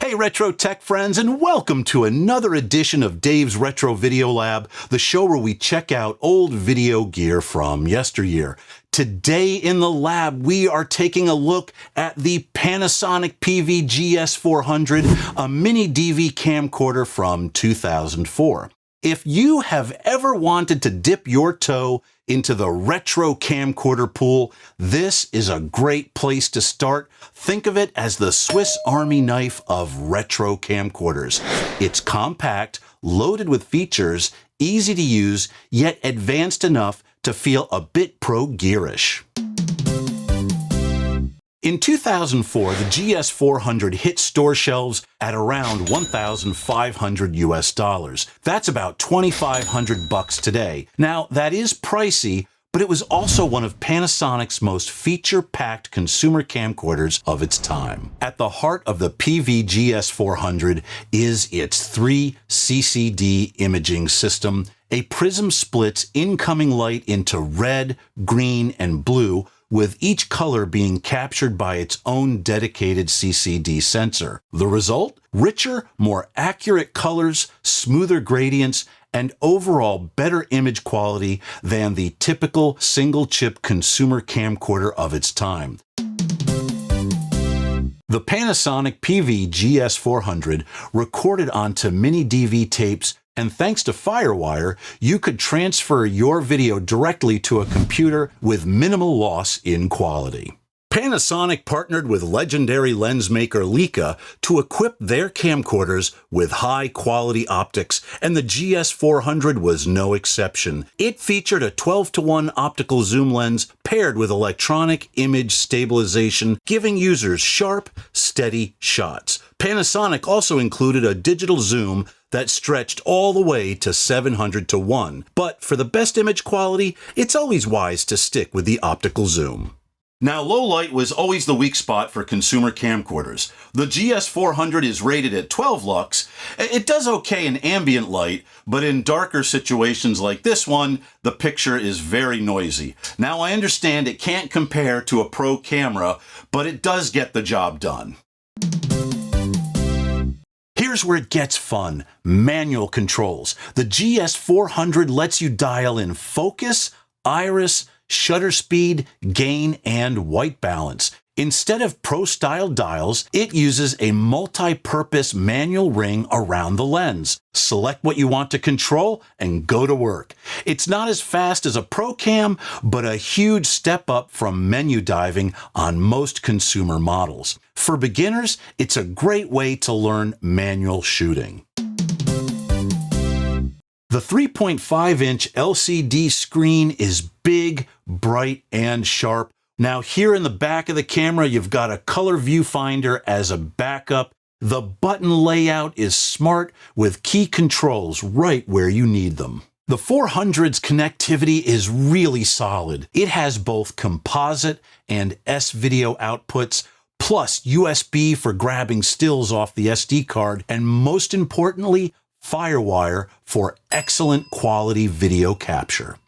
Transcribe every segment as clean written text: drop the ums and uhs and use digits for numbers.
Hey Retro Tech friends, and welcome to another edition of Dave's Retro Video Lab, the show where we check out old video gear from yesteryear. Today in the lab, we are taking a look at the Panasonic PV-GS400, a MiniDV camcorder from 2004. If you have ever wanted to dip your toe into the retro camcorder pool, this is a great place to start. Think of it as the Swiss Army knife of retro camcorders. It's compact, loaded with features, easy to use, yet advanced enough to feel a bit pro-gearish. In 2004, the GS400 hit store shelves at around $1,500 US. That's about $2,500 today. Now, that is pricey, but it was also one of Panasonic's most feature-packed consumer camcorders of its time. At the heart of the PV-GS400 is its 3 CCD imaging system. A prism splits incoming light into red, green, and blue, with each color being captured by its own dedicated CCD sensor. The result? Richer, more accurate colors, smoother gradients, and overall better image quality than the typical single-chip consumer camcorder of its time. The Panasonic PV-GS400 recorded onto MiniDV tapes, and thanks to FireWire, you could transfer your video directly to a computer with minimal loss in quality. Panasonic partnered with legendary lens maker Leica to equip their camcorders with high-quality optics, and the GS400 was no exception. It featured a 12:1 optical zoom lens paired with electronic image stabilization, giving users sharp, steady shots. Panasonic also included a digital zoom that stretched all the way to 700:1, but for the best image quality, it's always wise to stick with the optical zoom. Now, low light was always the weak spot for consumer camcorders. The GS400 is rated at 12 lux. It does okay in ambient light, but in darker situations like this one, the picture is very noisy. Now, I understand it can't compare to a pro camera, but it does get the job done. Here's where it gets fun. Manual controls. The GS400 lets you dial in focus, iris, shutter speed, gain, and white balance. Instead of pro-style dials, it uses a multi-purpose manual ring around the lens. Select what you want to control and go to work. It's not as fast as a pro cam, but a huge step up from menu diving on most consumer models. For beginners, it's a great way to learn manual shooting. The 3.5-inch LCD screen is big, bright, and sharp. Now here in the back of the camera, you've got a color viewfinder as a backup. The button layout is smart with key controls right where you need them. The 400's connectivity is really solid. It has both composite and S-video outputs, plus USB for grabbing stills off the SD card, and most importantly, FireWire for excellent quality video capture.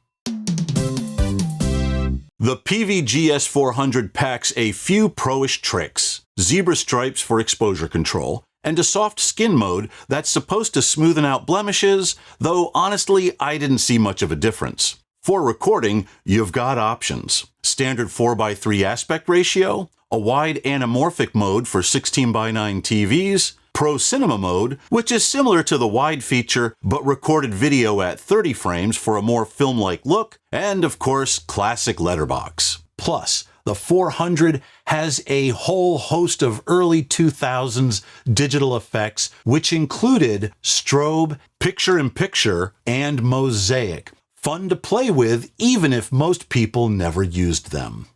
The PV-GS400 packs a few pro-ish tricks: zebra stripes for exposure control, and a soft skin mode that's supposed to smoothen out blemishes, though honestly, I didn't see much of a difference. For recording, you've got options: standard 4:3 aspect ratio, a wide anamorphic mode for 16:9 TVs, Pro Cinema mode, which is similar to the wide feature, but recorded video at 30 frames for a more film-like look, and of course, classic letterbox. Plus, the 400 has a whole host of early 2000s digital effects, which included strobe, picture-in-picture, and mosaic. Fun to play with, even if most people never used them.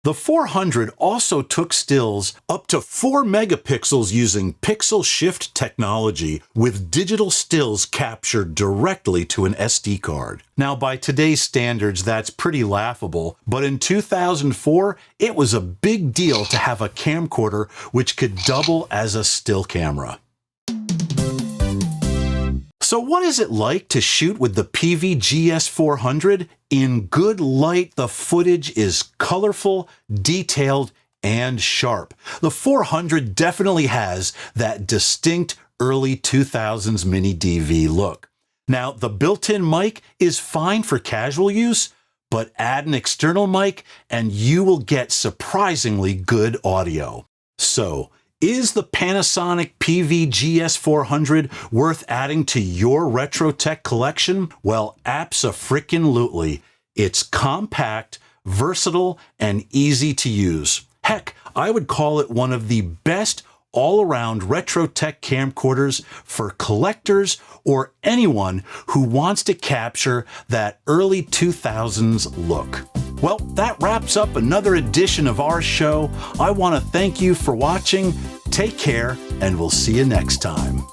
The 400 also took stills up to 4 megapixels using pixel shift technology, with digital stills captured directly to an SD card. Now, by today's standards, that's pretty laughable, but in 2004, it was a big deal to have a camcorder which could double as a still camera. So what is it like to shoot with the PV-GS400? In good light, the footage is colorful, detailed, and sharp. The 400 definitely has that distinct early 2000s mini DV look. Now, the built-in mic is fine for casual use, but add an external mic and you will get surprisingly good audio. So, is the Panasonic PV-GS400 worth adding to your retro tech collection? Well, abso-frickin-lutely. It's compact, versatile, and easy to use. Heck, I would call it one of the best all-around retro tech camcorders for collectors or anyone who wants to capture that early 2000s look. Well, that wraps up another edition of our show. I want to thank you for watching. Take care, and we'll see you next time.